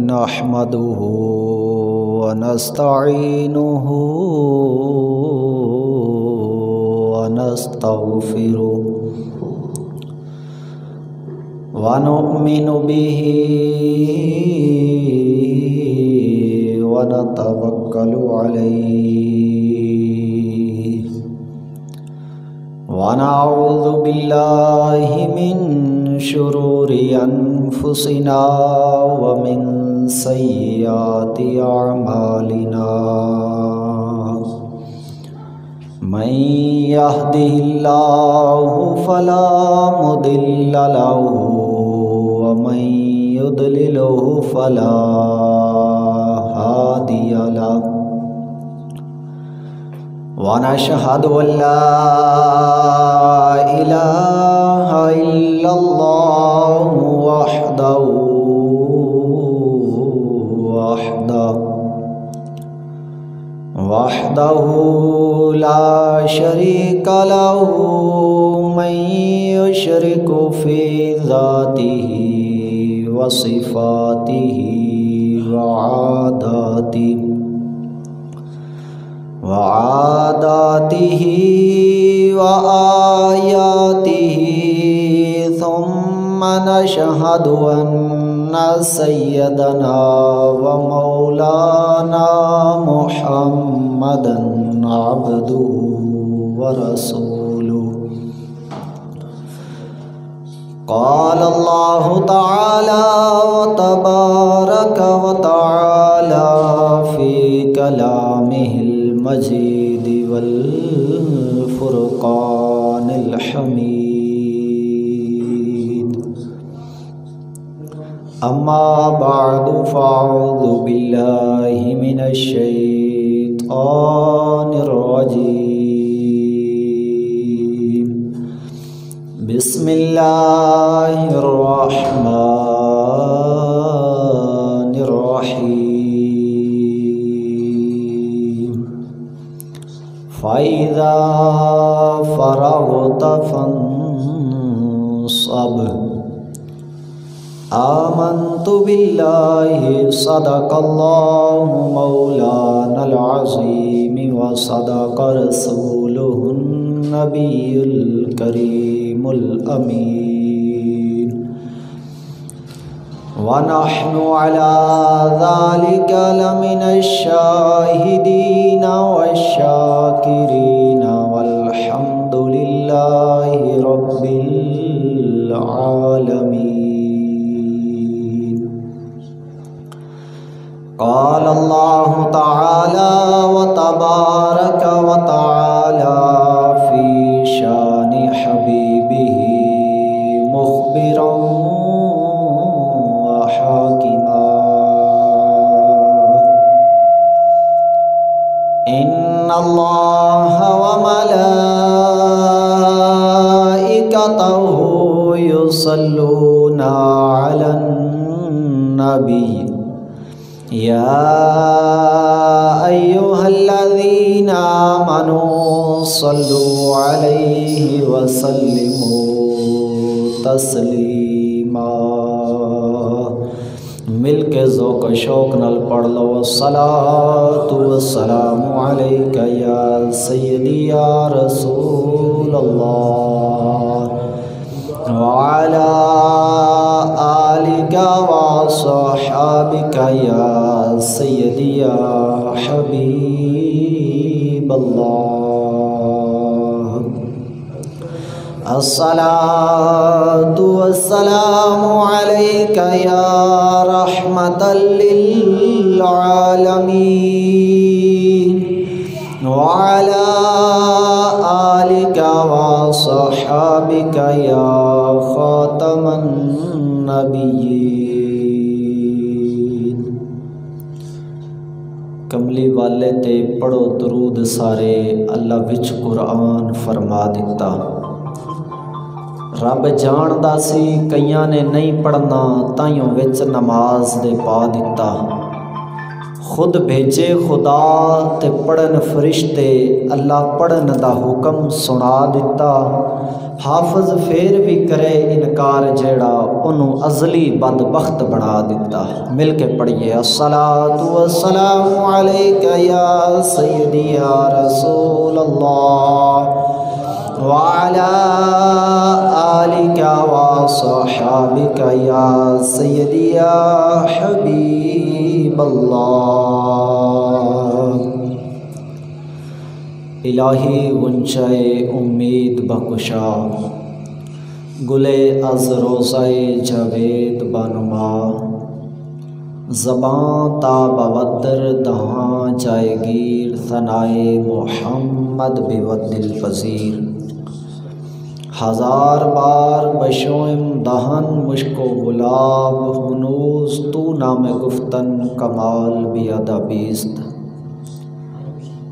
نحمده ونستعينه ونستغفره ونؤمن به ونتوكل عليه ونعوذ بالله من شرور أنفسنا ومن سيئات أعمالنا من يهده الله فلا مضل له ومن يضلله فلا هادي له ونشهد أن لا إله إلا الله وحده لا شريك له من يشرك في ذاته وصفاته وعاداته وآياته ثم نشهد أن سيدنا ومولانا محمدا عبده ورسوله قال الله تعالى وتبارك وتعالى في كلامه المجيد والفرقان الحميد أما بعد فأعوذ بالله من الشيطان الرجيم بسم الله الرحمن الرحيم فإذا فرغت فانصب آمنت بالله صدق الله مولانا العظيم وصدق رسوله النبي الكريم الأمين ونحن على ذلك لمن الشاهدين والشاكرين والحمد لله رب العالمين قال الله تعالى وتبارك وتعالى في شان حبيبه مخبرا وحاكما إن الله وملائكته يصلون على النبي يا أيها الذين آمنوا صلوا عليه وسلموا تسلیما مل کے ذوق و شوق نال پڑھ لو الصلاۃ والسلام علیک یا سیدی یا رسول اللہ وعلى آلك وصحابك يا سيدي يا حبيب الله الصلاة والسلام عليك يا رحمة للعالمين وعلى آلك وصحابك يا خاتم النبيين کملی والے تے پڑھو درود سارے اللہ وچ قرآن فرما دیتا رب جاندا سی کئیاں نے نہیں پڑھنا تائیوں وچ نماز دے پا دیتا خود بھیجے خدا تے پڑھن فرشتے اللہ پڑھن دا حکم سنا دیتا حافظ پھر بھی کرے انکار جیڑا انہوں ازلی بدبخت بنا دیتا۔ مل کے پڑھیے الصلاۃ والسلام علیک یا سیدی یا رسول اللہ وعلی آلک وصحابک یا سیدی یا حبیب اللہ۔ الہی غنچۂ امید بکشا گلے از روزۂ جاوید بانما، زباں تا بودر دہاں جائے گیر ثنائے محمد بود الپذیر۔ ہزار بار بشوئم دہن مشک و گلاب، ہنوز تو نام گفتن کمال بھی ادبیست۔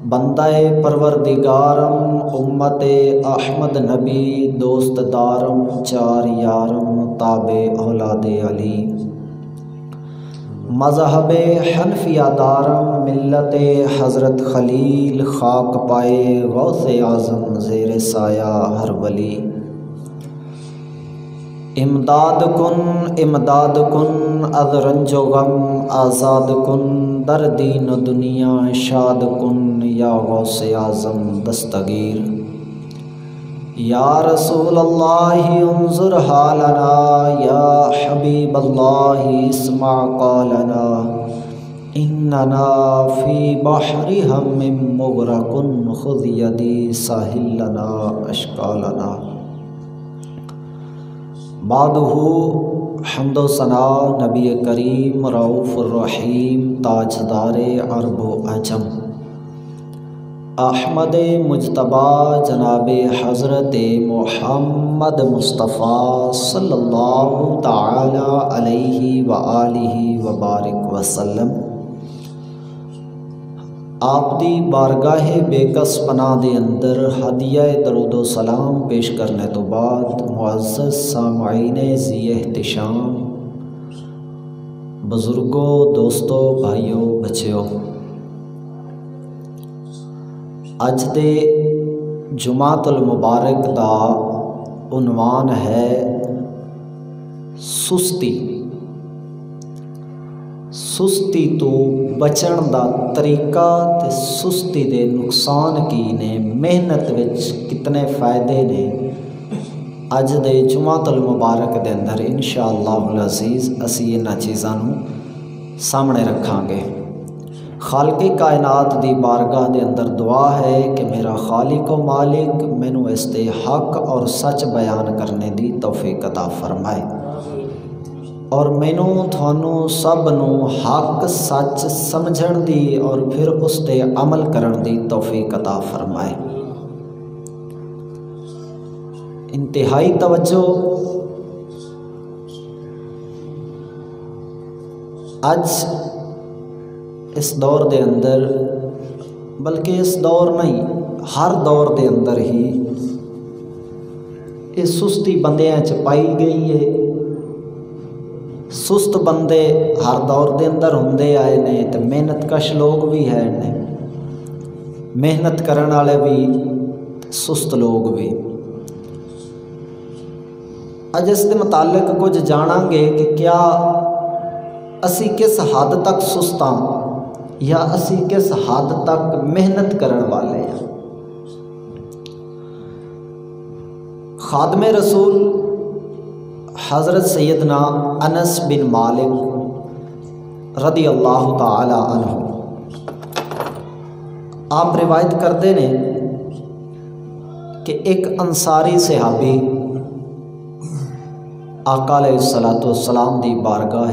بندہ پروردگارم امت احمد نبی، دوست دارم چار یارم تابع اولاد علی۔ مذہب حنفیہ دارم ملت حضرت خلیل، خاک پائے غوث اعظم زیر سایہ ہر ولی۔ امداد کن از رنج و غم آزاد کن، در دین و دنیا شاد کن یا غوث اعظم دستگیر۔ یا رسول اللہ انظر حالنا، یا حبیب اللہ اسمع قالنا، اننا فی بحر ہم مغرق خذ یدی ساحل لنا اشکالنا۔ بعدہ حمد و ثنا نبی کریم رؤوف الرحیم، تاجدار عرب و عجم، احمد مجتبی جناب حضرت محمد مصطفیٰ صلی اللہ تعالی علیہ وآلہ وبارک وسلم۔ آپ دی بارگاہ بے کس پناہ دے اندر ہدیہ درود و سلام پیش کرنے تو بعد، معزز سامعین ذی احتشام، بزرگوں، دوستوں، بھائیوں، بچیوں، اج دے جمعۃ المبارک دا عنوان ہے سستی۔ سستی تو بچن دا طریقہ تے سستی دے نقصان کی نے، محنت وچ کتنے فائدے نے، اج دے جمعۃ المبارک دے اندر انشاءاللہ العزیز اسی انہاں چیزاں نوں سامنے رکھاں گے۔ خالق کائنات دی بارگاہ دے اندر دعا ہے کہ میرا خالق و مالک مینوں اس تے حق اور سچ بیان کرنے دی توفیق عطا فرمائے، اور مینوں تھانوں سب نوں حق سچ سمجھن دی اور پھر اس تے عمل کرن دی توفیق عطا فرمائے۔ انتہائی توجہ اج اس دور دے اندر، بلکہ اس دور نہیں ہر دور دے اندر ہی یہ سستی بندیاں چ پائی گئی ہے۔ سست بندے ہر دور دے اندر ہوندے آئے نے، تے محنت کش لوگ بھی ہیں نے، محنت کرن والے بھی، سست لوگ بھی۔ اج اس دے متعلق کچھ جاناں گے کہ کیا اسی کس حد تک سست ہاں یا اسی کس حد تک محنت کرن والے ہیں۔ خادم رسول حضرت سیدنا انس بن مالک رضی اللہ تعالی عنہ، آپ روایت کرتے ہیں کہ ایک انصاری صحابی آقا علیہ الصلوۃ والسلام دی بارگاہ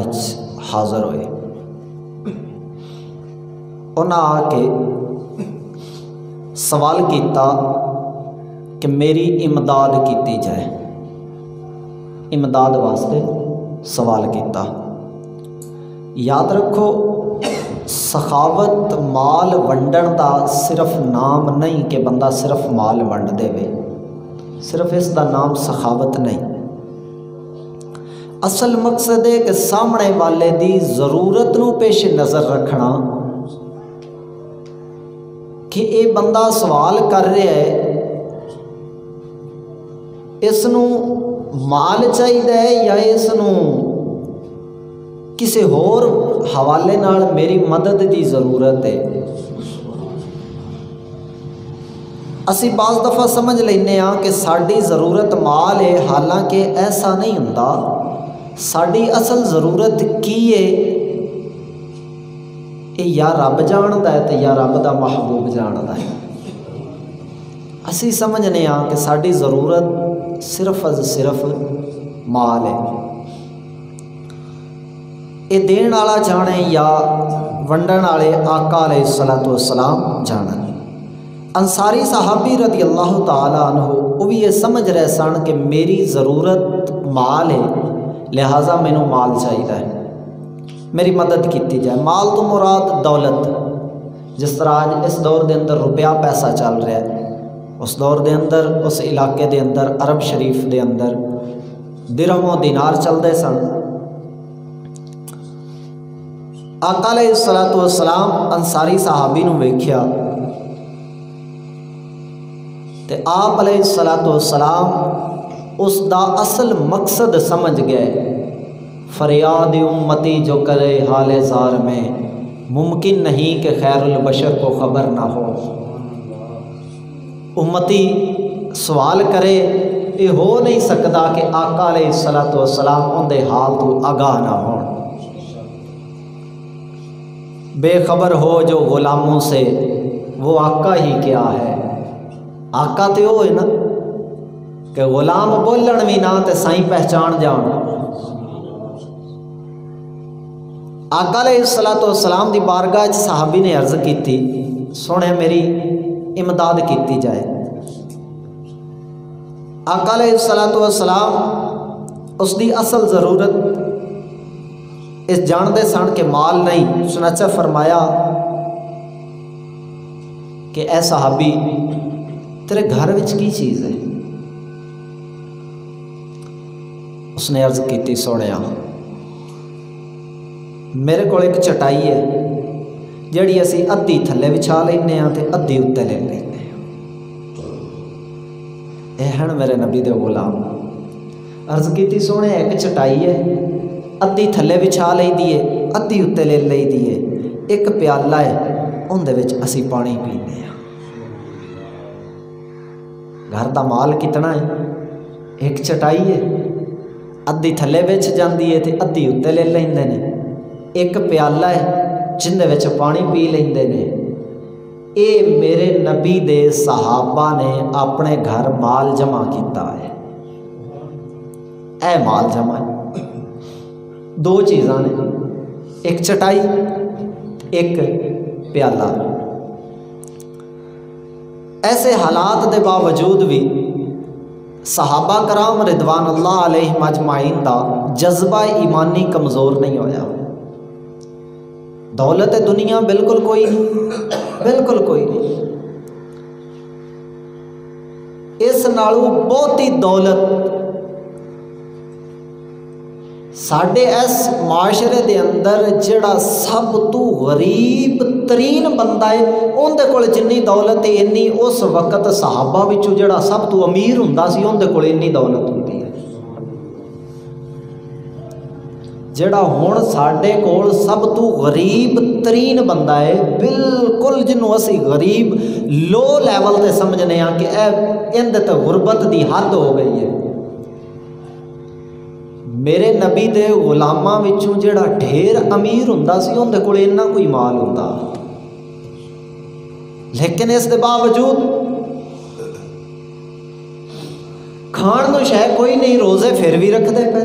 حاضر ہوئے۔ انہاں آ کے سوال کیتا کہ میری امداد کیتی جائے، امداد واسطے سوال کیتا۔ یاد رکھو سخاوت مال ونڈن دا صرف نام نہیں کہ بندہ صرف مال ونڈ دے وے، صرف اس دا نام سخاوت نہیں۔ اصل مقصد ہے کہ سامنے والے دی ضرورت نو پیش نظر رکھنا، کہ اے بندہ سوال کر رہا ہے اس نوں مال چاہیے یا اس نوں کسی ہور حوالے نال میری مدد دی ضرورت ہے؟ اسی بعض دفعہ سمجھ لینے ہاں کہ ساڈی ضرورت مال ہے، حالانکہ ایسا نہیں ہوندا۔ ساڈی اصل ضرورت کی ہے یہ یا رب جاندا ہے تے یا رب دا محبوب جاندا ہے۔ اسی سمجھنے ہاں کہ ساڈی ضرورت صرف از صرف مال ہے، یہ دین والا جانے یا ونڈن والے آقا علیہ الصلوۃ والسلام جانن۔ انصاری صحابی رضی اللہ تعالیٰ عنہ وہ بھی یہ سمجھ رہے سن کہ میری ضرورت مال ہے، لہٰذا مینوں مال چاہیے، میری مدد کیتی جائے۔ مال تو مراد دولت، جس طرح آج اس دور دے اندر روپیہ پیسہ چل رہا ہے، اس دور دے اندر اس علاقے دے اندر عرب شریف دے اندر درہم و دینار چلتے سن۔ آقا علیہ الصلوۃ والسلام انصاری صحابی نوں ویکھیا تے آپ علیہ الصلوۃ والسلام اس دا اصل مقصد سمجھ گئے۔ فریاد امتی جو کرے حال زار میں، ممکن نہیں کہ خیر البشر کو خبر نہ ہو۔ امتی سوال کرے، یہ ہو نہیں سکتا کہ آقا علیہ الصلوۃ والسلام ان دے حال تو آگاہ نہ ہوں۔ بے خبر ہو جو غلاموں سے، وہ آقا ہی کیا ہے۔ آقا تے وہ ہے نا کہ غلام بولن بھی نہ تے سائیں پہچان جان۔ آقا علیہ الصلوۃ والسلام دی بارگاہ وچ صحابی نے عرض کیتی، سونے میری امداد کیتی جائے۔ آقا علیہ الصلوۃ والسلام اس دی اصل ضرورت اس جاندے سن کہ مال نہیں، چنانچہ فرمایا کہ اے صحابی تیرے گھر وچ کی چیز ہے؟ اس نے عرض کیتی، سونیا میرے کو ایک چٹائی ہے جڑی اسی ادھی تھلے بچھا لینے ہاں تے ادھی اتنے لے لینے ہاں۔ اے ہن میرے نبی دے غلام۔ عرض کیتی، سونے ایک چٹائی ہے، ادھی تھلے بچھا لئی دیے، ادھی اتنے لے لئی دیے، ایک پیالہ ہے ان دے وچ اسی پانی پینے ہاں۔ گھر دا مال کتنا ہے؟ ایک چٹائی ہے، ادھی تھلے بچ جاندی ہے تے ادھی اتنے لے لیندے نے، ایک پیالہ ہے جن دے وچ پانی پی لیندے نے۔ اے میرے نبی دے صحابہ نے اپنے گھر مال جمع کیتا ہے۔ اے مال جمع ہے، دو چیزاں نے، ایک چٹائی ایک پیالہ۔ ایسے حالات دے باوجود بھی صحابہ کرام رضوان اللہ علیہم اجمعین دا جذبہ ایمانی کمزور نہیں ہویا۔ دولت دنیا بالکل کوئی نہیں، بالکل کوئی نہیں۔ اس نالوں بہتی دولت ساڈے اس معاشرے دے اندر جڑا سب تو غریب ترین بندہ ہے ان دے کول جنی دولت ہے انی اس وقت صحابہ وچوں جڑا سب تو امیر ہوندا سی ان دے کول انی دولت ہوندی ہے۔ جڑا ہن ساڈے کول سب تو غریب ترین بندہ ہے، بالکل جنوں اسی غریب لو لیول تے سمجھنے ہاں کہ اے تے غربت دی حد ہو گئی ہے۔ میرے نبی دے غلاماں وچوں جڑا ڈھیر امیر ہوندا سی ان دے کول اتنا کوئی مال ہوندا، لیکن اس دے باوجود کھان نو شے کوئی نہیں، روزے پھر بھی رکھدے پے،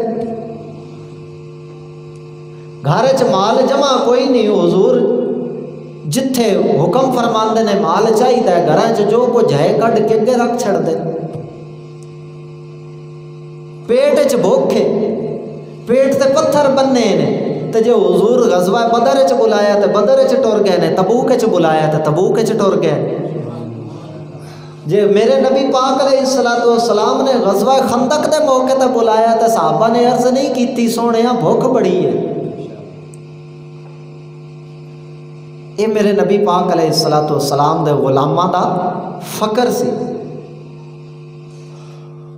گھر چ مال جمع کوئی نہیں۔ حضور جتھے حکم فرماندے نے مال چاہیے، گھراں چ جو کچھ ہے کڈ کے اگے رکھ چھڑ دے۔ پیٹ چ بھوکے، پیٹ تے پتھر بننے نے، تے جو حضور غزوہ بدر چ بلایا تے بدر چ ٹر گئے نے، تبوک چ بلایا تے تبوک چ ٹر گئے۔ جے میرے نبی پاک علیہ الصلوۃ والسلام نے غزوہ خندق دے موقع تے بلایا تے صحابہ نے عرض نہیں کیتی، سونیا بھوک بڑی ہے۔ یہ میرے نبی پاک علیہ الصلوۃ والسلام دے غلاماں دا فقر سی۔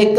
1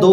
2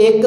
1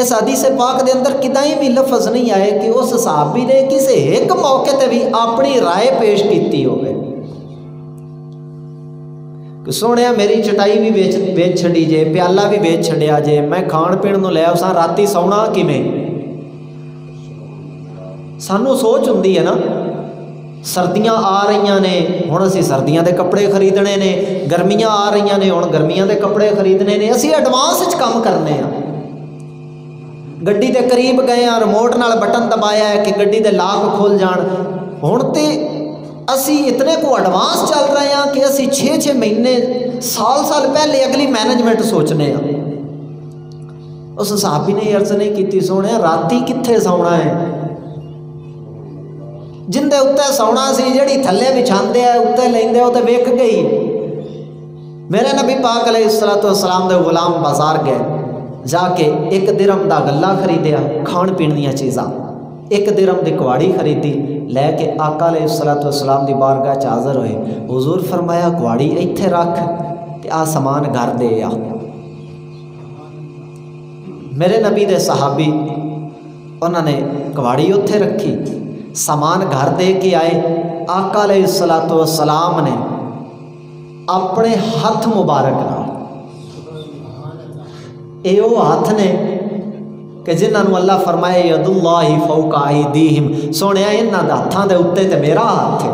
اس حدیث پاک دے اندر کدائیں بھی لفظ نہیں آئے کہ اس صحابی نے کسی ایک موقع تے بھی اپنی رائے پیش کیتی ہوئے کہ سونے میری چٹائی بھی بیچ چھڑی جے، پیالہ بھی بیچ چھڑیا جے، میں کھان پین نو لے آساں، راتی سونا کیویں؟ سانو سوچ ہوندی ہے نا، سردیاں آ رہی نے ہن اسی سردیاں دے کپڑے خریدنے نے، گرمیاں آ رہی نے ہن گرمیاں دے کپڑے خریدنے نے، اسی ایڈوانس وچ کام کرنے ہاں، گڈی دے قریب گئے ہاں، ریموٹ نال بٹن دبایا ہے کہ گڈی دے لاک کھل جان، ہن تے اسی اتنے کو ایڈوانس چل رہے ہیں کہ اسی 6 مہینے سال پہلے اگلی مینجمنٹ سوچنے ہیں۔ اس صحابی نے عرض نہیں کیتی سونے راتی کتھے سونا ہے، جن دے اتنے سونا سی جڑی تھلے بچھاندے ہیں اتنے لیندے وہ تو ویک گئی۔ میرے نبی پاک علیہ الصلوۃ والسلام دے غلام بازار گئے، جا کے 1 درہم دا گلا خریدیا، کھان پین دیاں چیزاں، 1 درہم دی کواڑی خریدی، لے کے آقا علیہ الصلوۃ والسلام دی بارگاہ چ حاضر ہوئے۔ حضور فرمایا کواڑی ایتھے رکھ تے آ سامان گھر دے آ۔ میرے نبی دے صحابی انہوں نے کواڑی اتھے رکھی، سامان گھر دے کے آئے، آقا علیہ الصلوۃ والسلام نے اپنے ہاتھ مبارک نال، اے او ہاتھ نے کہ جنہاں نو اللہ فرمائے ید اللہ فوق ایدیہم، سونے انہاں دے ہاتھاں دے اوتے تے میرا ہاتھ ہے۔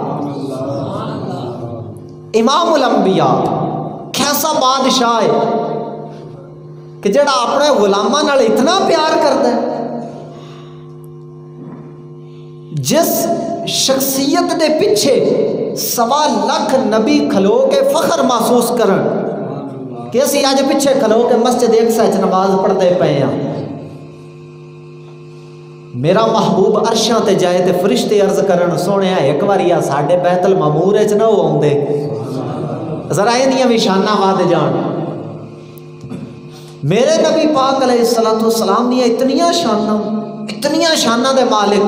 امام الانبیاء کیسا بادشاہ ہے کہ جڑا اپنے غلاماں نال اتنا پیار کرتا ہے، جس شخصیت دے پیچھے 1.25 لاکھ نبی کھلو کے فخر محسوس کرن کہ اسی اج پیچھے کھلو کے مسجد اقصی وچ نماز پڑھتے پے ہیں، میرا محبوب عرشاں تے جائے تے فرشتے عرض کرن سونے ایک واری آ ساڈے بیت المعمور وچ نہ ہو آوندے، ذرا ایندیاں بھی شاناں ود جان۔ میرے نبی پاک علیہ الصلوۃ والسلام دیاں اتنیاں شاناں دے مالک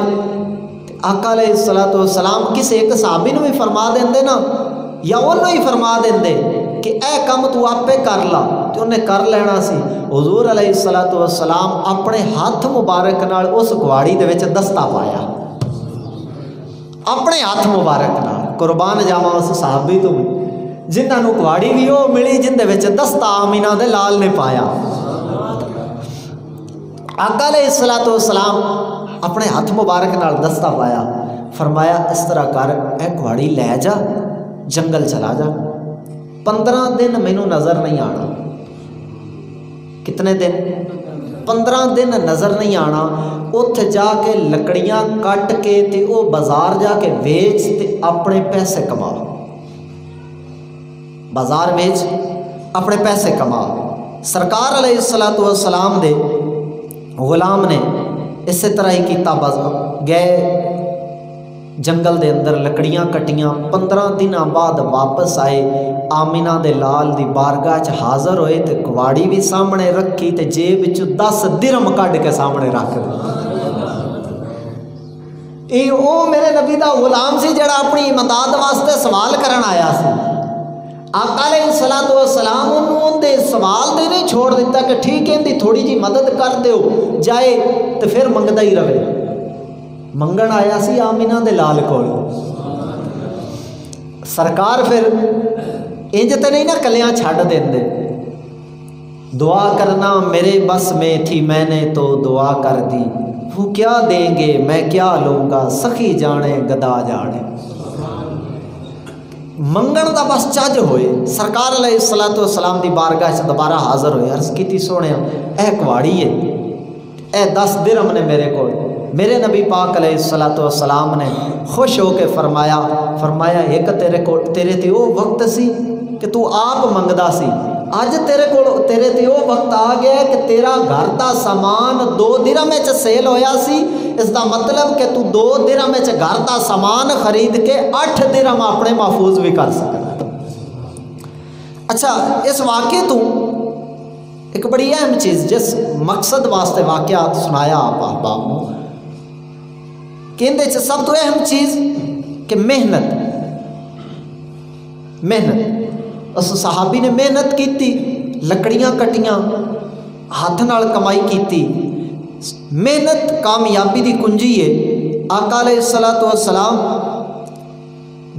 آقا علیہ الصلوۃ والسلام کسے ایک صحابی نو بھی فرما دیندے نا، یا انہوں ہی فرما دیندے کہ اے کم تو آپے کر لا، تو انہیں کر لینا سی۔ حضور علیہ الصلوۃ والسلام اپنے ہاتھ مبارک نال اس گواڑی دے وچ دستہ پایا، اپنے ہاتھ مبارک نال، قربان جاواں اس صحابی تو جنہاں نو گواڑی بھی وہ ملی جن دے وچ دستہ آمینہ دے لال نے پایا۔ آقا علیہ الصلوۃ والسلام اپنے ہاتھ مبارک نال دستہ پایا، فرمایا اس طرح کر اے گواڑی لے جا، جنگل چلا جا، 15 دن مینوں نظر نہیں آنا۔ کتنے دن؟ 15 دن نظر نہیں آنا۔ اتھے جا کے لکڑیاں کٹ کے تے او بازار جا کے ویچ تے اپنے پیسے کما، بازار ویچ اپنے پیسے کما۔ سرکار علیہ الصلوۃ والسلام دے غلام نے اسی طرح ہی کیتا، گئے جنگل دے اندر لکڑیاں کٹیاں، 15 دن بعد واپس آئے، آمینہ دے لال دی بارگاہ چ حاضر ہوئے تے کواڑی بھی سامنے رکھی تے جیب وچ 10 درہم کڈ کے سامنے رکھ دی۔ او میرے نبی دا غلام سی جڑا اپنی امداد واسطے سوال کرن آیا سی۔ آقا علیہ الصلوۃ والسلام انہوں دے سوال دے نہیں چھوڑ دیتا کہ ٹھیک ہے اندی تھوڑی جی مدد کر دیو، جائے تو پھر منگدا ہی رہے۔ منگن آیا سی آمینہ دے لال کول، سرکار پھر انج تے نہیں نا کلیاں چھڈ دیندے، دعا کرنا میرے بس میں تھی میں نے تو دعا کر دی، وہ کیا دیں گے میں کیا لوں گا، سخی جانے گدا جانے۔ منگن دا بس چج ہوئے، سرکار علیہ الصلوۃ والسلام دی بارگاہ سے دوبارہ حاضر ہوئے، عرض کیتی سونے اے کواڑی ہے، اے 10 درہم نے میرے کو۔ میرے نبی پاک علیہ الصلوۃ والسلام نے خوش ہو کے فرمایا ایک تیرے تے وہ وقت سی کہ تو آپ منگدا سی، اج تیرے تے وہ وقت آ گیا کہ تیرا گھر دا سامان 2 درہم وچ سیل ہویا سی، اس دا مطلب کہ تو 2 درہم وچ گھر دا سامان خرید کے 8 درہم اپنے محفوظ بھی کر سکتا۔ اچھا، اس واقعے تو ایک بڑی اہم چیز جس مقصد واسطے واقعات سنایا آپ احباب نو، کہ اندے چ سب تو اہم چیز کہ محنت۔ اس صحابی نے محنت کیتی، لکڑیاں کٹیاں، ہاتھ نال کمائی کیتی، محنت کامیابی دی کنجی ہے۔ آقا علیہ الصلوۃ والسلام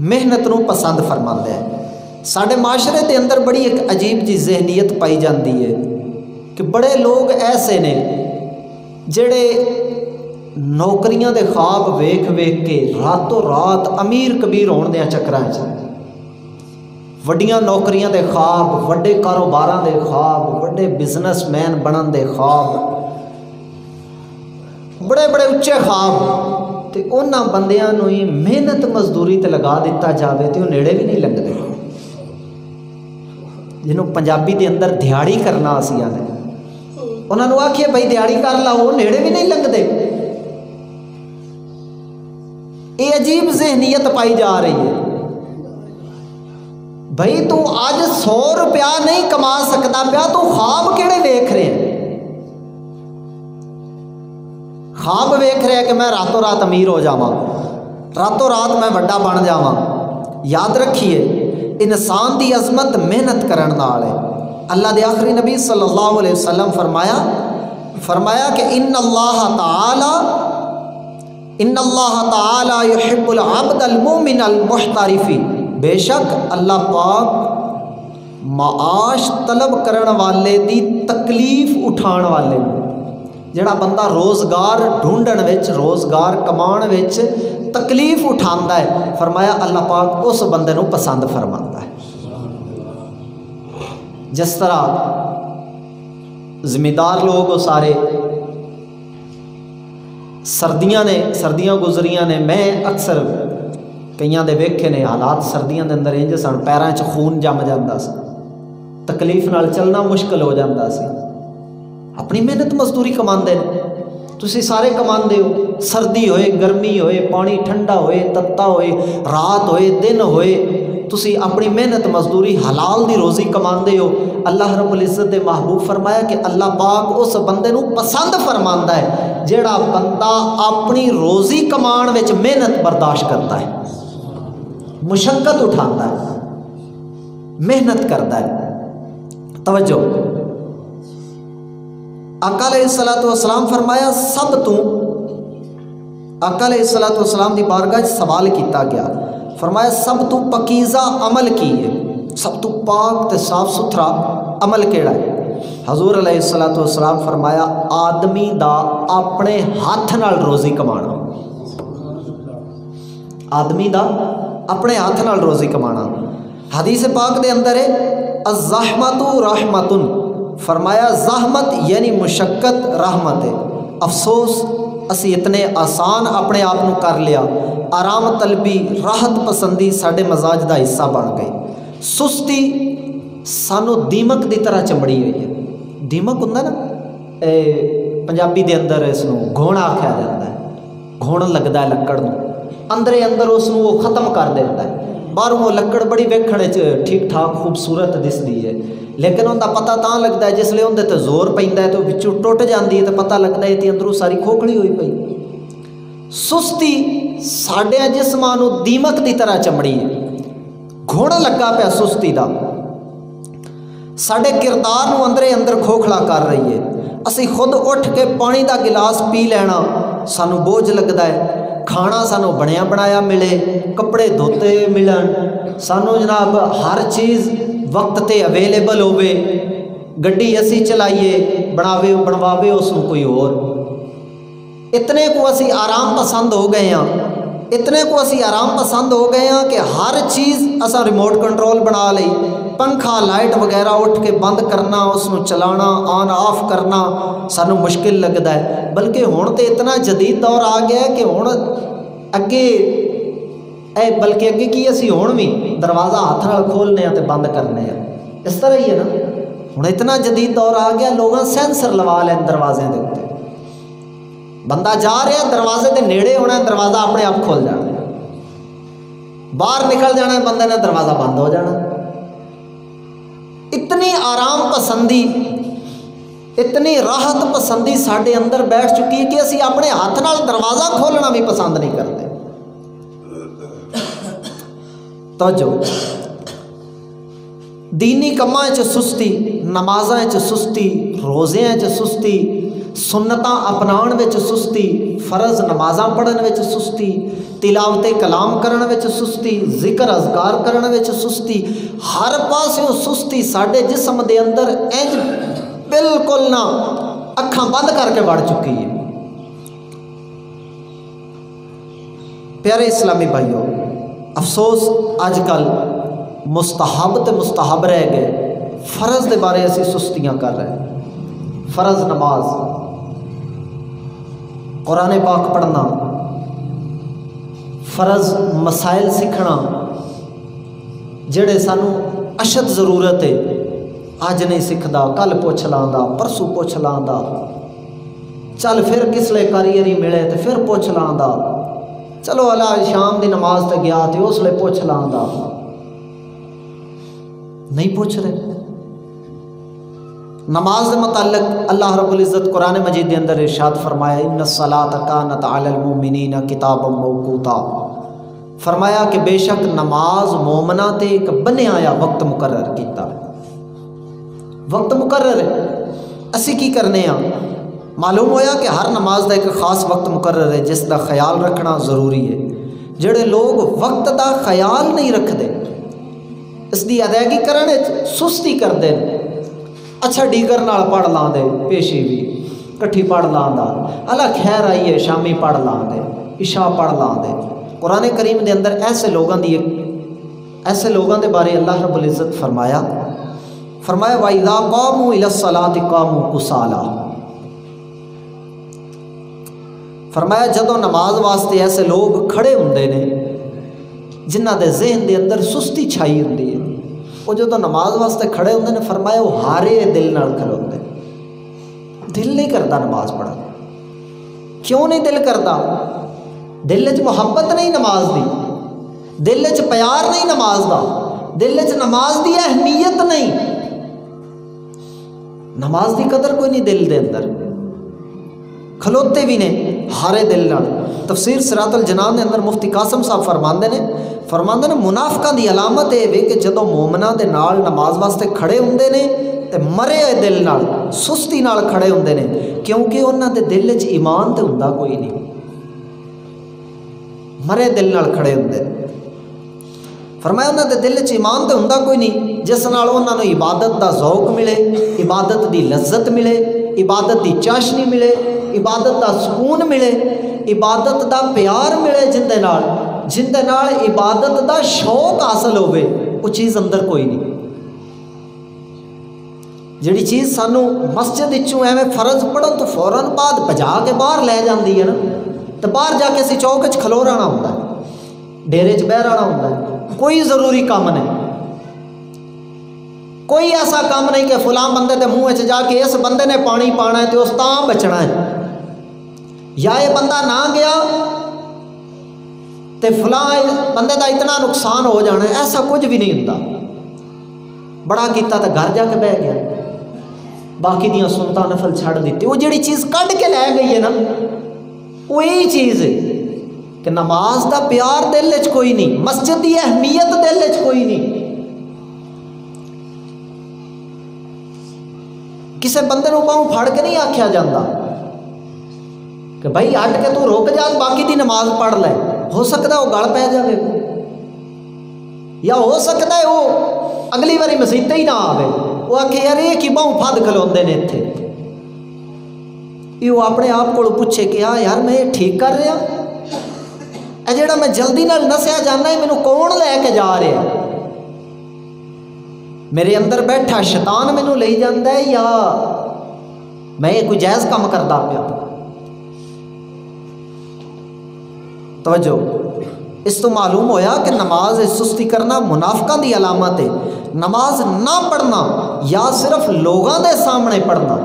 محنت نو پسند فرماندے ہیں۔ ساڈے معاشرے دے اندر بڑی ایک عجیب جی ذہنیت پائی جاندی ہے کہ بڑے لوگ ایسے نے جڑے نوکریاں دے خواب ویکھ ویکھ کے راتوں رات امیر کبیر ہون دے چکراں چ، وڈیاں نوکریاں دے خواب، وڈے کاروباراں دے خواب، وڈے بزنس مین بنن دے خواب، بڑے بڑے اچے خواب، تے انہاں بندیاں نوں ہی محنت مزدوری تے لگا دیتا جاوے تے وہ نیڑے بھی نہیں لنگدے، جنہوں پنجابی دے اندر دیہڑی کرنا اسی آنے، انہاں نوں آکھیے بھائی دیہڑی کر لاؤ، وہ نیڑے بھی نہیں لنگدے۔ یہ عجیب ذہنیت پائی جا رہی ہے، بھائی تو آج 100 روپیہ نہیں کما سکتا پیا، تو خواب کیڑے ویکھ رہے ہیں؟ خواب ویکھ رہے ہیں کہ میں راتوں رات امیر ہو جاواں، راتوں رات میں بڑا بن جاواں۔ یاد رکھیے انسان دی عظمت محنت کرن نال ہے۔ اللہ دے آخری نبی صلی اللہ علیہ وسلم فرمایا کہ ان اللہ تعالی یحب العبد المؤمن المحترف، بے شک اللہ پاک معاش طلب کرن والے دی تکلیف اٹھان والے، جڑا بندہ روزگار ڈھونڈن وچ، روزگار کمان وچ تکلیف اٹھاندا ہے، فرمایا اللہ پاک اس بندے نو پسند فرماندا ہے۔ جس طرح ذمہ دار لوگ وہ سارے سردیاں گزریاں نے، میں اکثر کئیاں دے ویکھے نے حالات سردیاں دے اندر انج سن، پیراں چ خون جم جاندا سی، تکلیف نال چلنا مشکل ہو جاندا سی، اپنی محنت مزدوری کماندے نے، تسی سارے کماندے ہو، سردی ہوئے گرمی ہوئے، پانی ٹھنڈا ہوئے تتا ہوئے، رات ہوئے دن ہوئے، تسی اپنی محنت مزدوری حلال دی روزی کماندے ہو۔ اللہ رب العزت دے محبوب فرمایا کہ اللہ پاک اس بندے نو پسند فرماندا ہے جیڑا بندہ اپنی روزی کمان وچ محنت برداشت کرتا ہے، مشقت اٹھاتا ہے، محنت کرتا ہے۔ توجہ، آقا علیہ الصلوۃ والسلام فرمایا سب تو، آقا علیہ الصلوۃ والسلام دی بارگاہ سوال کیتا گیا، فرمایا سب تو پاکیزہ عمل کی ہے، سب تو پاک تے صاف ستھرا عمل کیڑا ہے؟ حضور علیہ الصلوۃ والسلام فرمایا آدمی دا اپنے ہاتھ نال روزی کمانا، آدمی دا اپنے ہاتھ نال روزی کمانا۔ حدیث پاک دے اندر ہے الزحمت رحمت، فرمایا زحمت یعنی مشقت رحمت ہے۔ افسوس اسی اتنے آسان اپنے آپ کو کر لیا، آرام طلبی راحت پسندی ساڈے مزاج دا حصہ بن گئی، سستی سانو دیمک دی طرح چمڑی ہوئی ہے۔ دیمک ہوندا نا پنجابی دے اندر اس نو گھوڑ آکھیا جاتا ہے، گھوڑ لگدا ہے لکڑ نو، اندرے اندر اس نو وہ ختم کر دیتا ہے، باہروں وہ لکڑ بڑی ویکھنے چ ٹھیک ٹھاک خوبصورت دسدی ہے، لیکن ان کا پتہ تاں لگتا ہے جس لے اندر تے زور پیندا ہے تو وچوں ٹوٹ جاندی ہے، تو پتہ لگتا ہے کہ اندروں ساری کھوکھلی ہوئی پئی۔ سستی ساڈے جسماں نو دیمک دی طرح چمڑی ہے، گھوڑ لگا پیا سستی دا، ساڈے کردار نو اندرے اندر کھوکھلا کر رہی ہے۔ اسی خود اٹھ کے پانی دا گلاس پی لینا سانو بوجھ لگتا ہے، کھانا سانو بنیا بنایا ملے، کپڑے دھوتے ملن، سانو جناب ہر چیز وقت تے اویلیبل ہوئے، گڈی اسی چلائیے بنواوے اس کو کوئی اور، اتنے کو اسی آرام پسند ہو گئے ہیں، اتنے کو اسی آرام پسند ہو گئے ہیں کہ ہر چیز اسا ریموٹ کنٹرول بنا لئی، پنکھا لائٹ وغیرہ اٹھ کے بند کرنا، اس کو چلانا آن آف کرنا سانو مشکل لگتا ہے۔ بلکہ ہون تے اتنا جدید دور آ گیا ہے کہ ہون اگے بلکہ اگے کی اسی ہون بھی دروازہ ہاتھ نال کھولنے تے بند کرنے ہیں، اس طرح ہی ہے نا، ہوں اتنا جدید دور آ گیا لوگاں سینسر لوا لین دروازے دے اوپر، بندہ جا رہا دروازے دے نیڑے ہونا ہے، دروازہ اپنے آپ کھل جانا ہے، باہر نکل جانا ہے بندے نے دروازہ بند ہو جانا۔ اتنی آرام پسندی، اتنی راحت پسندی ساڈے اندر بیٹھ چکی ہے کہ اسی اپنے ہاتھ نال دروازہ کھولنا بھی پسند نہیں کرتے۔ توجہ، دینی کماں چ سستی، نمازاں چ سستی، روزیاں چ سستی، سنتاں اپناؤਣ ਵਿੱਚ سستی، فرض نمازاں پڑھن ਵਿੱਚ سستی، تلاوت کلام کرن ਵਿੱਚ سستی، ذکر اذکار کرن ਵਿੱਚ سستی، ہر پاسوں سستی ساڈے جسم دے اندر انج بالکل نہ اکھاں بند کر کے وڑ چکی ہے۔ پیارے اسلامی بھائیو، افسوس اج کل مستحب تے مستحب رہ گئے، فرض دے بارے اسی سستیاں کر رہے ہیں۔ فرض نماز، قرآن پاک پڑھنا، فرض مسائل سیکھنا جڑے سانو اشد ضرورت ہے، اج نہیں سکھدا، کل پوچھ لاندا، پرسوں پوچھ لاندا، چل پھر کس لے کاریگری ملے تے پھر پوچھ لاندا، چلو اللہ شام دی نماز تے گیا تے اس لے پوچھ لاندا، نہیں پوچھ رہے۔ نماز کے متعلق اللہ رب العزت قرآن مجید کے اندر ارشاد فرمایا ان الصلاۃ کانت علی المؤمنین کتابا موقوتا، فرمایا کہ بے شک نماز مومنہ تے ایک بنیا آیا وقت مقرر کیتا، وقت مقرر ہے۔ اسی کی کرنے ہاں؟ معلوم ہویا کہ ہر نماز دا ایک خاص وقت مقرر ہے جس دا خیال رکھنا ضروری ہے۔ جڑے لوگ وقت دا خیال نہیں رکھتے، اس دی ادائیگی کرنے سستی کرتے ہیں، اچھا ڈیگر نال پڑھ لاں دے، پیشی بھی کٹھی پڑھ لاں دا، اللہ خیر آئیے شامی پڑھ لاں دے، عشاء پڑھ لاں دے۔ قرآن کریم دے اندر ایسے لوگاں دے بارے اللہ رب العزت فرمایا وَإِذَا قَامُوا إِلَى الصَّلَاةِ قَامُوا كُسَالَىٰ، فرمایا جدوں نماز واسطے ایسے لوگ کھڑے ہوندے نے جنہ دے ذہن دے اندر سستی چھائی ہوندی ہے، وہ جدوں نماز واسطے کھڑے ہوندے نے فرمایا وہ ہارے دل نال کھڑوندے، دل نہیں کرتا نماز پڑھا۔ کیوں نہیں دل کرتا؟ دل وچ محبت نہیں نماز دی، دل وچ پیار نہیں نماز دا، دل وچ نماز دی اہمیت نہیں، نماز دی قدر کوئی نہیں دل دے اندر، کھلوتے بھی نے ہارے دل نال۔ تفسیر صراط الجنان دے اندر مفتی قاسم صاحب فرماندے نے منافقاں دی علامت اے وے کہ جدوں مومناں دے نال نماز واسطے کھڑے ہوندے نے تے مرے ہوئے دل نال سستی نال کھڑے ہوندے نے، کیونکہ انہاں دے دل وچ ایمان تے ہوندا کوئی نہیں، مرے دل نال کھڑے ہوندے۔ فرمایا انہاں دے دل وچ ایمان تے ہوندا کوئی نہیں جس نال انہاں نوں عبادت دا ذوق ملے، عبادت دی لذت ملے، عبادت دی چاشنی ملے، عبادت دا سکون ملے، عبادت دا پیار ملے، جن دے نال عبادت دا شوق حاصل ہوئے، وہ چیز اندر کوئی نہیں۔ جڑی چیز سانو مسجد وچوں ایویں فرض پڑھن تو فوراً بعد بجا کے باہر لے جاندی ہے نا، تو باہر جا کے اسی چوک وچ کھلو رہنا ہوندا ہے، ڈیرے چ بہ رہنا ہوندا ہے، کوئی ضروری کام نہیں، کوئی ایسا کام نہیں کہ فلاں بندے دے منہ وچ جا کے اس بندے نے پانی پانا ہے تو اس تاں بچنا ہے، یا یہ بندہ نہ گیا تے فلاں بندے دا اتنا نقصان ہو جانا ہے، ایسا کچھ بھی نہیں ہوتا۔ بڑا کیتا تے گھر جا کے بہ گیا، باقی دیاں سنتاں نفل چھڑ دیتی، وہ جڑی چیز کڈ کے لے گئی ہے نا، وہ یہی چیز ہے کہ نماز دا پیار دل وچ کوئی نہیں، مسجد دی اہمیت دل وچ کوئی نہیں۔ کسے بندے نوں پاؤں پھڑ کے نہیں آکھیا جاندہ کہ بھائی ہٹ کے تو رک جا باقی دی نماز پڑھ لے، ہو سکتا ہے وہ گل پہ جائے، یا ہو سکتا ہے وہ اگلی باری مسیطے ہی نہ آوے، وہ آکھے یار یہ کی باؤں پھد کھلوندے نے اتھے، یہ وہ اپنے آپ کو پوچھے کہ ہاں یار میں یہ ٹھیک کر رہا، اے جڑا میں جلدی نال نسیا جانا ہے مینوں کون لے کے جا رہا، میرے اندر بیٹھا شیطان مینوں لے جاندا ہے یا میں کوئی جائز کام کردا پیا۔ توجہ، اس تو معلوم ہویا کہ نماز سستی کرنا منافقاں دی علامت ہے، نماز نہ پڑھنا یا صرف لوگاں دے سامنے پڑھنا،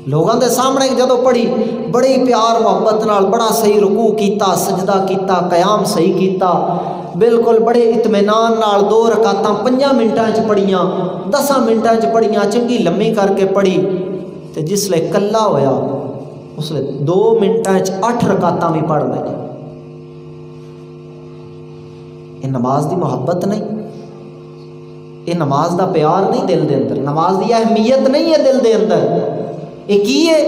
لوگاں دے سامنے جدو پڑھی بڑی پیار محبت نال بڑا صحیح رکوع کیتا، سجدہ کیتا، قیام صحیح کیتا، بالکل بڑے اطمینان نال 2 رکعتاں 5 منٹاں چ پڑھیاں، 10 منٹاں چ پڑھیاں، چنگی لمبی کر کے پڑھی، تے جس لے کلا ہویا اس لے 2 منٹاں چ 8 رکعتاں بھی پڑھ لیں۔ یہ نماز دی محبت نہیں، یہ نماز دا پیار نہیں دل دے اندر، نماز دی اہمیت نہیں ہے دل دے اندر۔ یہ کی ہے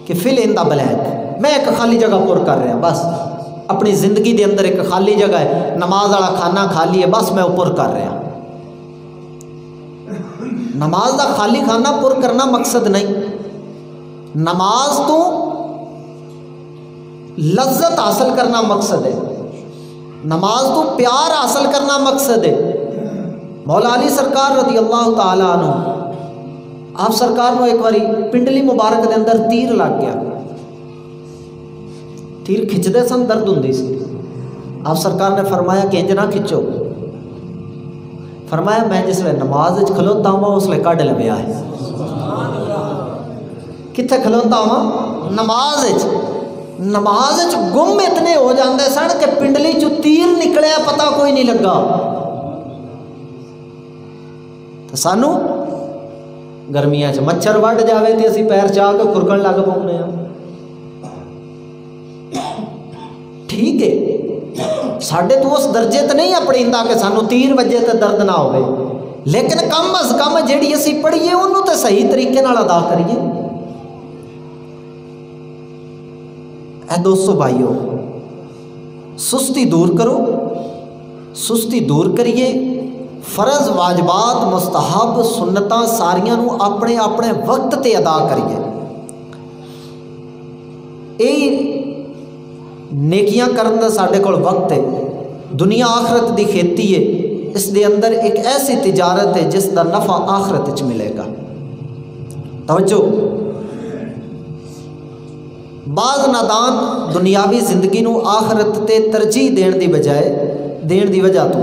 کہ fill in the blank, میں ایک خالی جگہ پر کر رہا بس اپنی زندگی دے اندر ایک خالی جگہ ہے، نماز والا کھانا خالی ہے بس میں اوپر کر رہا. نماز دا خالی کھانا پر کرنا مقصد نہیں، نماز تو لذت حاصل کرنا مقصد ہے، نماز تو پیار حاصل کرنا مقصد ہے. مولا علی سرکار رضی اللہ تعالیٰ عنہ آپ سرکار نو ایک باری پنڈلی مبارک دے اندر تیر لگ گیا، تیر کھچدے سن درد ہوندی سی. آپ سرکار نے فرمایا کہ انج نہ کھچو، فرمایا میں جس لئے نماز کھلوتا ہوں اس لئے کڈ لبیا ہے. کتنے کھلوتا ہوں؟ نماز گم اتنے ہو جاندے سن کہ پنڈلی چو تیر نکلیا پتہ کوئی نہیں لگا. تو سانو گرمیاں چ مچھر وڈ جاوے تے اسی پیر چاہ کے کھرکن لگ پاؤنے ہیں. ٹھیک ہے ساڈے تو اس درجے تے نہیں اپڑیندا کہ سانو تیر وجے تے درد نہ ہوئے، لیکن کم از کم جیڑی اسی پڑھیے انہوں تے صحیح طریقے نال ادا کریے. اے دوستو بھائیو، سستی دور کرو، سستی دور کریے. فرض واجبات مستحب سنتاں ساریاں نو اپنے اپنے وقت تے ادا کریے. اے نیکیاں کرن دا ساڈے کول وقت ہے، دنیا آخرت دی کھیتی ہے، اس دے اندر ایک ایسی تجارت ہے جس دا نفع آخرت وچ ملے گا. توجہ، بعض نادان دنیاوی زندگی نو آخرت تے ترجیح دین دی وجہ تو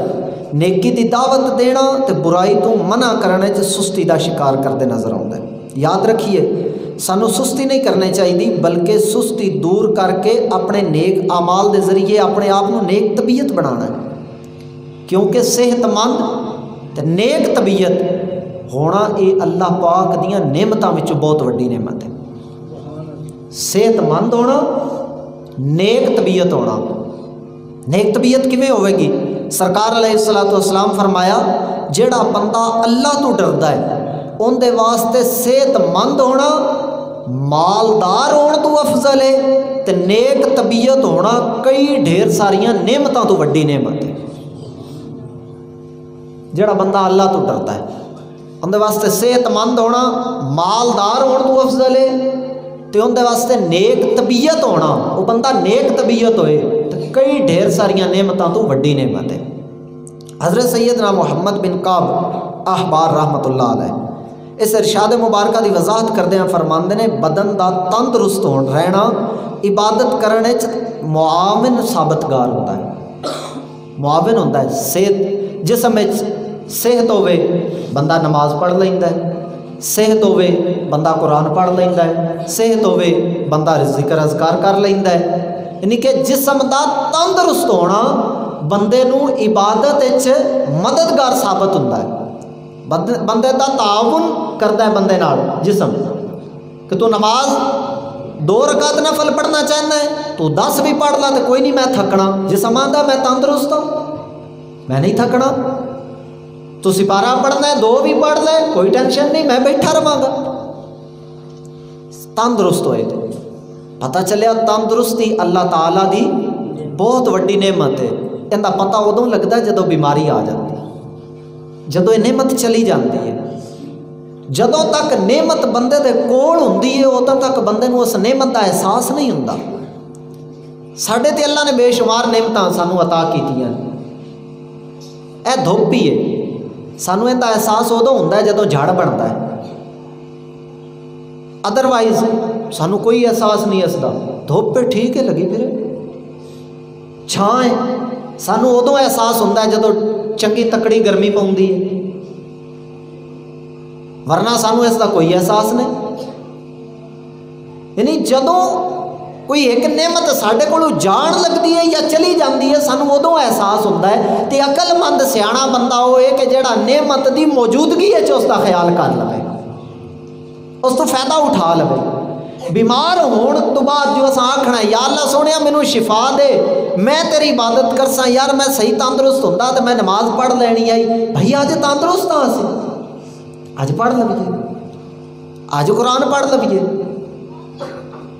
نیکی دی دعوت دینا تے برائی تو منع کرنے چ سستی دا شکار کرتے نظر آتا ہے. یاد رکھیے سانو سستی نہیں کرنی چاہیے بلکہ سستی دور کر کے اپنے نیک اعمال دے ذریعے اپنے آپ کو نیک طبیعت بنانا ہے. کیونکہ صحت مند تے نیک طبیعت ہونا یہ اللہ پاک دیاں نعمتاں وچوں بہت وڈی نعمت ہے. صحت مند ہونا، نیک طبیعت ہونا. نیک طبیعت کیویں ہوئے گی؟ سرکار علیہ السلام فرمایا جیڑا بندہ اللہ تو ڈردا ہے ان دے واسطے صحت مند ہونا مالدار ہون تو افضل ہے تے نیک طبیعت ہونا کئی ڈھیر ساریاں نعمتاں تو وڈی نعمت ہے. جیڑا بندہ اللہ تو ڈردا ہے ان دے واسطے صحت مند ہونا مالدار ہون تو افضل ہے تے ان دے واسطے نیک طبیعت ہونا، وہ بندہ نیک طبیعت ہوئے تو کئی ڈھیر ساریاں نعمتاں تو وڈی نعمت ہے. حضرت سیدنا محمد بن کعب احبار رحمت اللہ علیہ اس ارشاد مبارکہ دی وضاحت کردے ہیں، فرماندے نے بدن دا تندرست ہون رہنا عبادت کرنے معاون ثابتگار ہوتا ہے، معاون ہوتا ہے. صحت جسم صحت ہوئے بندہ نماز پڑھ لیندا ہے، صحت ہوئے بندہ قرآن پڑھ لیندا ہے، صحت ہوئے بندہ ذکر اذکار کر لیندا ہے. یعنی کہ جسم دا تندرست ہونا بندے نو عبادت وچ مددگار ثابت ہوندا ہے. بندے دا تعاون کرتا ہے بندے نال جسم کہ تو نماز 2 رکعت نفل پڑھنا چاہنا ہے تو 10 بھی پڑھ لا تو کوئی نہیں میں تھکنا. جسم آندا میں تندرست ہوں میں نہیں تھکنا. تو سپارہ پڑھنا ہے 2 بھی پڑھ لے کوئی ٹینشن نہیں میں بیٹھا رہاں گا. تندرست ہوئے تو پتہ چلیا تندرستی اللہ تعالیٰ دی بہت وڈی نعمت ہے. ان دا پتہ ادوں لگتا ہے جدوں بیماری آ جاتی ہے، جدوں یہ نعمت چلی جاتی ہے. جدوں تک نعمت بندے دے کول ہوندی ہے ادوں تک بندے نو اس نعمت دا احساس نہیں ہوندا. ساڈے تے اللہ نے بے شمار نعمتاں سانو عطا کیتیاں، اے دھوپ ہی ہے، سانو ان دا احساس ادوں ہوندا ہے جدوں جھڑ بنتا ہے. ادروائز سانو کوئی احساس نہیں اس دا. دھوپ پہ ٹھیک ہے لگی پھر چھاں ہے، سانو ادوں احساس ہوتا ہے جدوں چنگی تکڑی گرمی پاؤندی ہے، ورنہ سانو اس دا کوئی احساس نہیں. یعنی جدوں کوئی ایک نعمت ساڈے کولوں جان لگتی ہے یا چلی جاتی ہے سانو ادوں احساس ہوتا ہے. تے عقل مند سیاح بندہ ہوئے کہ جڑا نعمت دی موجودگی ہے اس دا خیال کر لے، اس تو فائدہ اٹھا لے. بیمار ہون تو بعد جو اساں آکھنا ہے یا اللہ سونیا مینوں شفا دے میں تیری عبادت کرساں، یار میں صحیح تندرست ہوندا تے میں نماز پڑھ لینی آئی. بھائی اج تندرست ہاں اسی، اج پڑھ لویے، اج قرآن پڑھ لویے.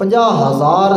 50,000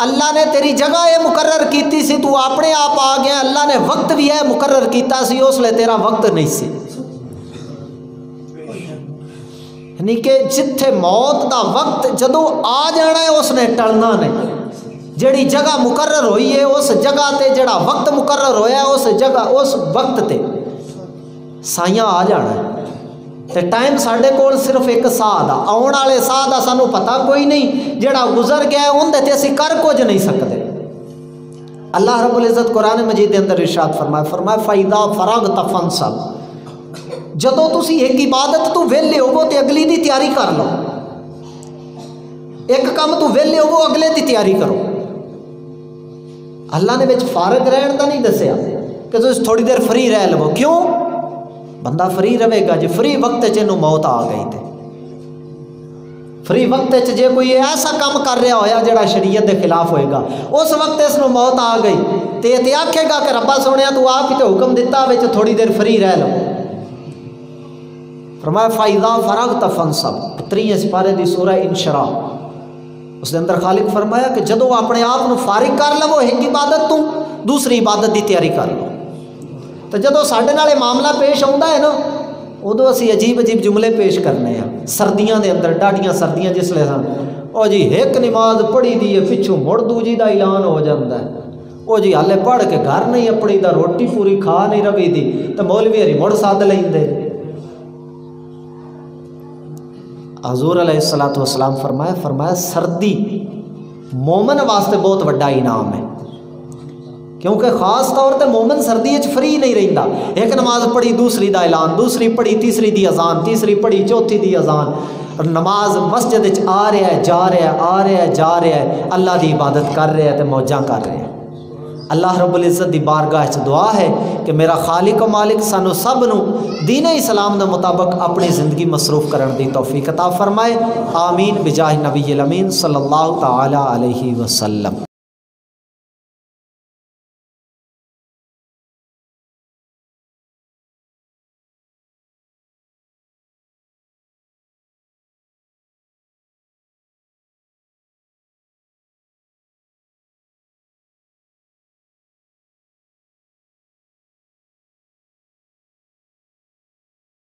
اللہ نے تیری جگہ یہ مقرر کیتی سی، تو اپنے آپ آ گیا، اللہ نے وقت بھی ہے مقرر کیتا سی، اس لیے تیرا وقت نہیں سی۔ یعنی کہ جتھے موت دا وقت جدو آ جانا ہے اس نے ٹلنا نہیں، جڑی جگہ مقرر ہوئی ہے اس جگہ تے، جڑا وقت مقرر ہویا ہے اس جگہ اس وقت تے سائیاں آ جانا ہے۔ تے ٹائم ساڈے کول صرف ایک ساہ دا، آن والے ساہ دا سانو پتہ کوئی نہیں، جڑا گزر گیا ہے اندے تے اسی کر کچھ نہیں سکتے۔ اللہ رب العزت قرآن مجید دے اندر ارشاد فرمایا فَإِذَا فَرَغْتَ فَانْصَبْ، جدوں تسی ایک عبادت تو ویلے ہوو تے اگلی دی تیاری کر لو، ایک کام تو ویلے ہوو اگلے دی تیاری کرو۔ اللہ نے وچ فارغ رہن دا نہیں دسیا کہ تسی تھوڑی دیر فری رہ لو، کیوں؟ بندہ فری رہے گا جی فری وقت چنو موت آ گئی تے فری وقت جے کوئی ایسا کام کر رہا ہویا جڑا شریعت دے خلاف ہوئے گا، اس وقت اس نو موت آ گئی تے آکھے گا کہ ربا سونیا تو آپ ہی تے حکم دیتا وچ تھوڑی دیر فری رہ لو۔ فرمایا فَإِذَا فَرَغْتَ فَانْصَبْ، 3 سپارے دی سورہ انشراح، اس دے اندر خالق فرمایا کہ جدو اپنے آپ نو فارغ کر لو ایک عبادت تو، دوسری عبادت دی تیاری کر لو۔ تو جدو ساڈے نال معاملہ پیش آتا ہے نا، ادو اسی عجیب عجیب جملے پیش کرنے ہیں۔ سردیاں دے اندر ڈاڈیاں سردیاں جس لے سن، او جی ایک نماز پڑھی دی ہے پچھوں مڑ دوجی دا اعلان ہو جاتا ہے، او جی ہالے پڑھ کے گھر نہیں اپنی دا روٹی پوری کھا نہیں روی دی تو مولوی ہری مڑ سد لیندے۔ حضور علیہ الصلوۃ والسلام فرمایا سردی مومن واسطے بہت وڈا انعام ہے، کیونکہ خاص طور تے مومن سردی وچ فری نہیں رہندا۔ ایک نماز پڑھی دوسری دا اعلان، دوسری پڑھی تیسری دی اذان، تیسری پڑھی چوتھی دی اذان، اور نماز مسجد وچ آ رہا ہے جا رہا ہے، آ رہا ہے جا رہا ہے، اللہ دی عبادت کر رہا ہے تے موجاں کر رہا ہے۔ اللہ رب العزت دی بارگاہ وچ دعا ہے کہ میرا خالق و مالک سانو سب نو دین اسلام دے مطابق اپنی زندگی مصروف کرن دی توفیق عطا فرمائے، آمین بجاہ نبی الامین صلی اللہ تعالی علیہ وسلم۔